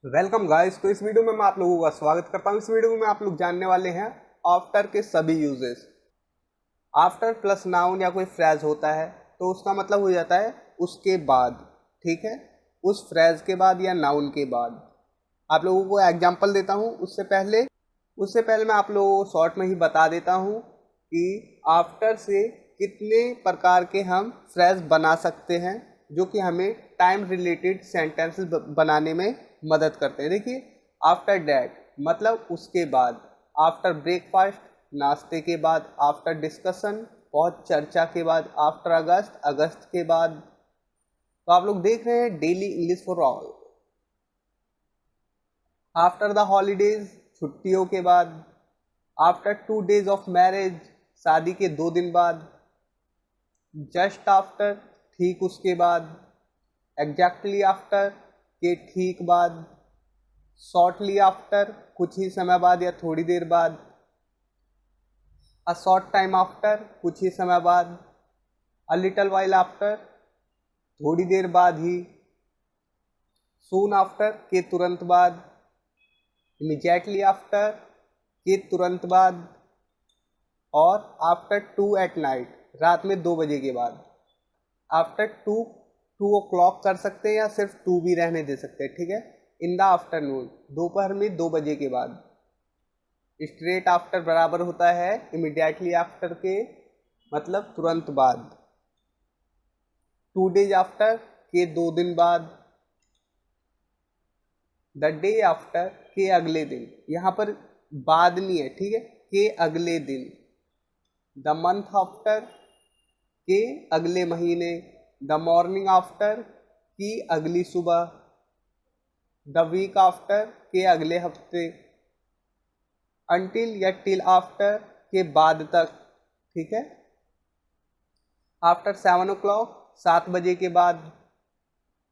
Welcome guys. तो इस video में मैं आप लोगों का स्वागत करता हूं। इस वीडियो में आप लोग जानने वाले हैं आफ्टर के सभी यूजेस। आफ्टर प्लस नाउन या कोई फ्रेज होता है तो उसका मतलब हो जाता है उसके बाद। ठीक है, उस फ्रेज के बाद या नाउन के बाद। आप लोगों को एग्जांपल देता हूं। उससे पहले मैं आप लोगों को शॉर्ट में ही बता देता हूं कि आफ्टर से कितने प्रकार के हम फ्रेज बना सकते हैं जो कि हमें टाइम रिलेटेड सेंटेंसेस बनाने में मदद करते हैं। देखिए, आफ्टर डैट मतलब उसके बाद, आफ्टर ब्रेकफास्ट नाश्ते के बाद, आफ्टर डिस्कशन बहुत चर्चा के बाद, आफ्टर अगस्त अगस्त के बाद। तो आप लोग देख रहे हैं daily English for all. After the holidays छुट्टियों के बाद, आफ्टर 2 days ऑफ मैरिज शादी के 2 दिन बाद, जस्ट आफ्टर ठीक उसके बाद, एग्जैक्टली आफ्टर के ठीक बाद, शॉर्टली आफ्टर कुछ ही समय बाद या थोड़ी देर बाद, अ शॉर्ट टाइम आफ्टर कुछ ही समय बाद, अ लिटल वाइल आफ्टर थोड़ी देर बाद ही, सून आफ्टर के तुरंत बाद, इमीडिएटली आफ्टर के तुरंत बाद, और आफ्टर 2 at night रात में 2 बजे के बाद। आफ्टर 2 o'clock कर सकते हैं या सिर्फ 2 भी रहने दे सकते हैं। ठीक है, इन द आफ्टरनून दोपहर में 2 बजे के बाद। स्ट्रेट आफ्टर बराबर होता है इमीडिएटली आफ्टर के, मतलब तुरंत बाद। 2 days आफ्टर के 2 दिन बाद, द डे आफ्टर के अगले दिन। यहाँ पर बाद नहीं है, ठीक है, के अगले दिन। द मंथ आफ्टर के अगले महीने, द मॉर्निंग आफ्टर की अगली सुबह, द वीक आफ्टर के अगले हफ्ते, अनटिल या टिल आफ्टर के बाद तक। ठीक है, आफ्टर 7 o'clock 7 बजे के बाद,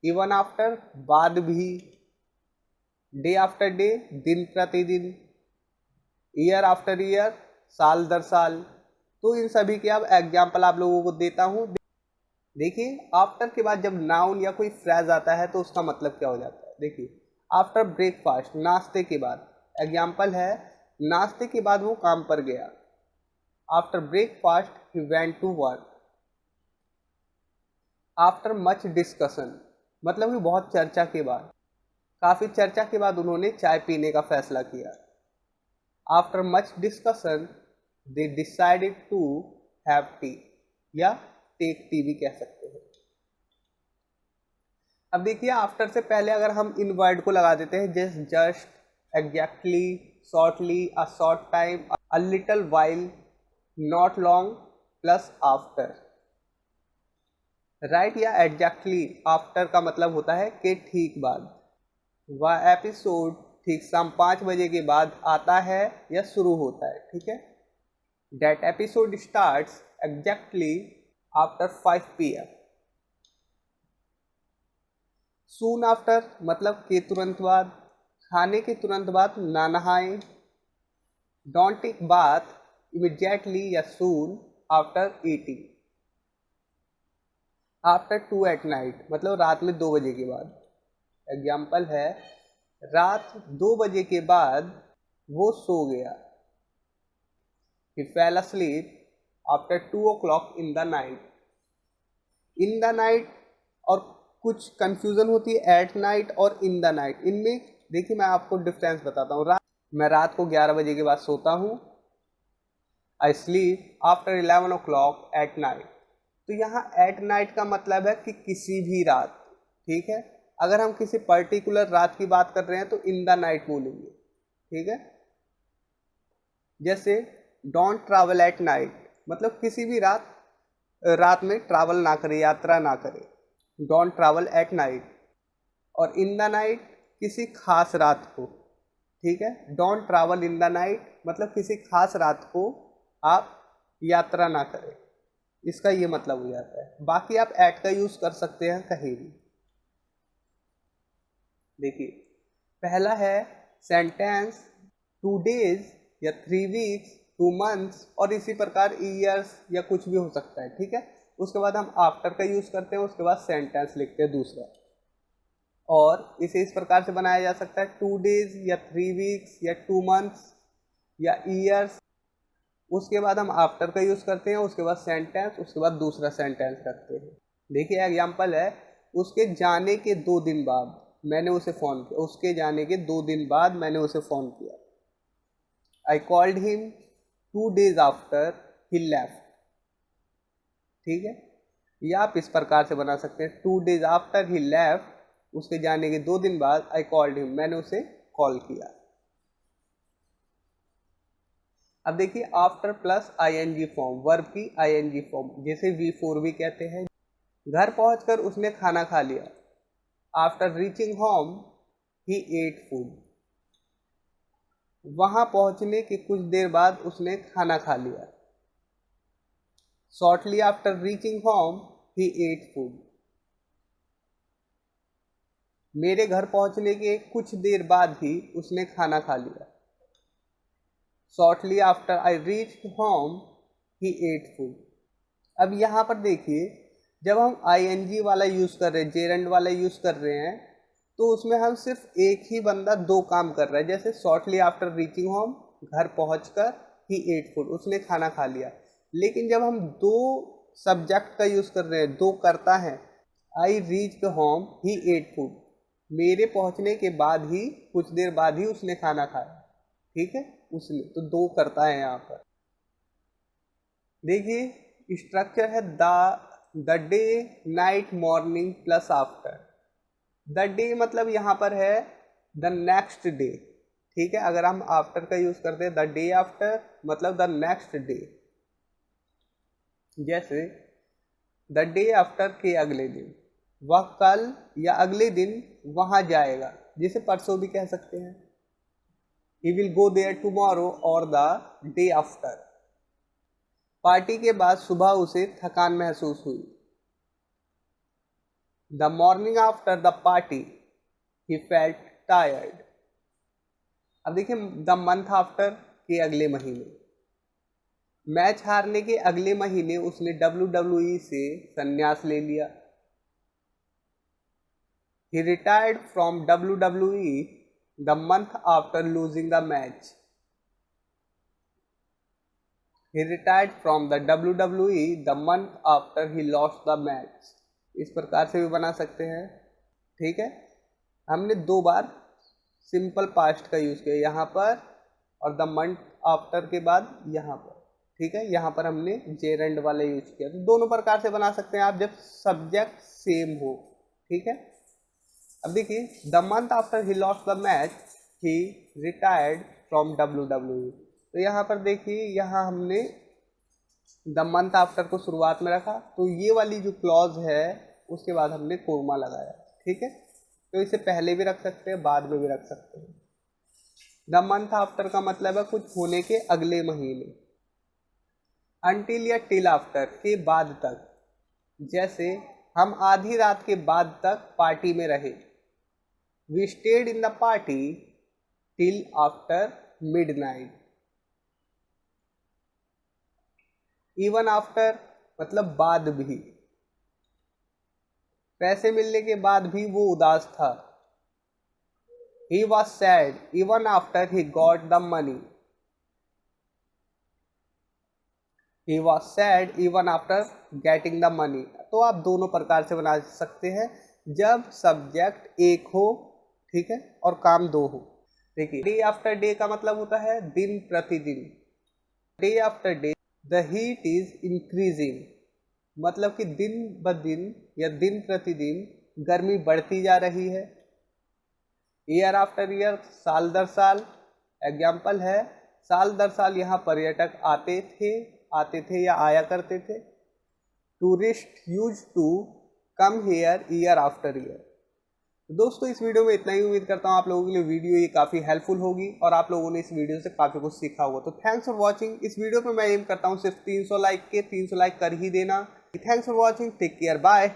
इवन आफ्टर बाद भी, डे आफ्टर डे दिन प्रतिदिन, ईयर आफ्टर ईयर साल दर साल। तो इन सभी के अब एग्जाम्पल आप लोगों को देता हूँ। देखिए, आफ्टर के बाद जब नाउन या कोई फ्रेज आता है तो उसका मतलब क्या हो जाता है। देखिए, आफ्टर ब्रेकफास्ट नाश्ते के बाद, एग्जाम्पल है नाश्ते के बाद वो काम पर गया। After breakfast he went to work. After much discussion मतलब कि बहुत चर्चा के बाद, काफ़ी चर्चा के बाद उन्होंने चाय पीने का फैसला किया। After much discussion they decided to have tea, या टेक टी भी कह सकते हैं। अब देखिए, आफ्टर से पहले अगर हम इन वर्ड को लगा देते हैं just, just, exactly, shortly, a short time, a little while, not long plus after. Right या एग्जैक्टली आफ्टर का मतलब होता है कि ठीक बाद। वह एपिसोड ठीक शाम 5 बजे के बाद आता है या शुरू होता है। ठीक है, that episode starts exactly after 5 PM। Soon after मतलब के तुरंत बाद, खाने के तुरंत बाद ना नहाएं। डोंट टेक बाथ इमीडिएटली या soon after eating. After 2 at night मतलब रात में 2 बजे के बाद। एग्जाम्पल है रात 2 बजे के बाद वो सो गया। He fell asleep after 2 o'clock in the night। In the night और कुछ कंफ्यूजन होती है एट नाइट और इन द नाइट। इनमें देखिए, मैं आपको डिफरेंस बताता हूँ। मैं रात को 11 बजे के बाद सोता हूँ। I sleep after 11 o'clock at night. तो यहाँ एट नाइट का मतलब है कि किसी भी रात। ठीक है, अगर हम किसी पर्टिकुलर रात की बात कर रहे हैं तो इन द नाइट बोलेंगे। ठीक है, जैसे डोंट ट्रैवल एट नाइट मतलब किसी भी रात में ट्रैवल ना करे, यात्रा ना करे। Don't travel at night. और इन द नाइट किसी खास रात को। ठीक है, don't travel in the night मतलब किसी खास रात को आप यात्रा ना करें। इसका ये मतलब हो जाता है। बाकी आप एट का यूज कर सकते हैं कहीं भी। देखिए, पहला है सेंटेंस 2 days या 3 weeks, 2 months, और इसी प्रकार ईयर्स या कुछ भी हो सकता है। ठीक है, उसके बाद हम आफ्टर का यूज करते हैं, उसके बाद सेंटेंस लिखते हैं दूसरा। और इसे इस प्रकार से बनाया जा सकता है 2 डेज या 3 वीक्स या 2 मंथ्स या ईयर्स। उसके बाद हम आफ्टर का यूज़ करते हैं, उसके बाद सेंटेंस, उसके बाद दूसरा सेंटेंस रखते हैं। देखिए एग्जाम्पल है, उसके जाने के 2 दिन बाद मैंने उसे फ़ोन किया। उसके जाने के 2 दिन बाद मैंने उसे फ़ोन किया। I called him 2 days after he left. ठीक है, या आप इस प्रकार से बना सकते हैं 2 days आफ्टर ही लेफ्ट, उसके जाने के 2 दिन बाद आई कॉल्ड हिम, मैंने उसे कॉल किया। अब देखिए after plus ING form, verb की आईएनजी फॉर्म, जैसे V4 भी कहते हैं। घर पहुंचकर उसने खाना खा लिया। After reaching home he ate food. वहां पहुंचने के कुछ देर बाद उसने खाना खा लिया। Shortly after reaching home he ate food. मेरे घर पहुंचने के कुछ देर बाद ही उसने खाना खा लिया। Shortly after I reached home he ate food. अब यहाँ पर देखिए, जब हम आईएनजी वाला यूज़ कर रहे हैं, जेरेंड वाला यूज़ कर रहे हैं, तो उसमें हम सिर्फ एक ही बंदा 2 काम कर रहा है। जैसे शॉर्टली आफ्टर रीचिंग होम, घर पहुंचकर ही एट फूड, उसने खाना खा लिया। लेकिन जब हम 2 सब्जेक्ट का यूज़ कर रहे हैं, 2 करता है, I reached home he ate food, मेरे पहुंचने के बाद ही कुछ देर बाद ही उसने खाना खाया। ठीक है, उसने, तो 2 करता है यहाँ पर। देखिए स्ट्रक्चर है the day, night, morning plus after. The day मतलब यहाँ पर है द नेक्स्ट डे। ठीक है, अगर हम आफ्टर का यूज करते हैं द डे आफ्टर मतलब द नेक्स्ट डे। जैसे द डे आफ्टर के अगले दिन, वह कल या अगले दिन वहां जाएगा, जिसे परसों भी कह सकते हैं। He will go there tomorrow or the day after। Party के बाद सुबह उसे थकान महसूस हुई। The morning after the party he felt tired। अब देखिए द मंथ आफ्टर के अगले महीने, मैच हारने के अगले महीने उसने WWE से संन्यास ले लिया। He retired from WWE the month after losing the match। He retired from the WWE the month after he lost the match। इस प्रकार से भी बना सकते हैं। ठीक है, हमने 2 बार सिंपल पास्ट का यूज़ किया यहाँ पर, और द मंथ आफ्टर के बाद यहाँ पर। ठीक है, यहाँ पर हमने जेरेंड वाला यूज किया। तो दोनों प्रकार से बना सकते हैं आप, जब सब्जेक्ट सेम हो। ठीक है, अब देखिए the month after he lost the match he retired from WWE। तो यहाँ पर देखिए, यहाँ हमने द मंथ आफ्टर को शुरुआत में रखा, तो ये वाली जो क्लॉज है उसके बाद हमने कोमा लगाया। ठीक है, तो इसे पहले भी रख सकते हैं, बाद में भी रख सकते हैं। द मंथ आफ्टर का मतलब है कुछ होने के अगले महीने। अनटिल या टिल आफ्टर के बाद तक, जैसे हम आधी रात के बाद तक पार्टी में रहे। We stayed in the party till after midnight. Even after मतलब बाद भी, पैसे मिलने के बाद भी वो उदास था। He was sad even after he got the money. He was sad even after getting the money. तो आप दोनों प्रकार से बना सकते हैं, जब सब्जेक्ट एक हो, ठीक है, और काम 2 हो। देखिए डे आफ्टर डे का मतलब होता है दिन प्रतिदिन। Day after day the heat is increasing, मतलब कि दिन ब दिन या दिन प्रतिदिन गर्मी बढ़ती जा रही है। ईयर आफ्टर ईयर, साल दर साल। एग्जाम्पल है साल दर साल यहाँ पर्यटक आते थे या आया करते थे। Tourist use to come here year after year. दोस्तों इस वीडियो में इतना ही। उम्मीद करता हूँ आप लोगों के लिए वीडियो ये काफ़ी हेल्पफुल होगी और आप लोगों ने इस वीडियो से काफ़ी कुछ सीखा होगा। तो थैंक्स फॉर वॉचिंग। इस वीडियो पे मैं एम करता हूँ सिर्फ 300 लाइक कर ही देना। Thanks for watching, take care, bye.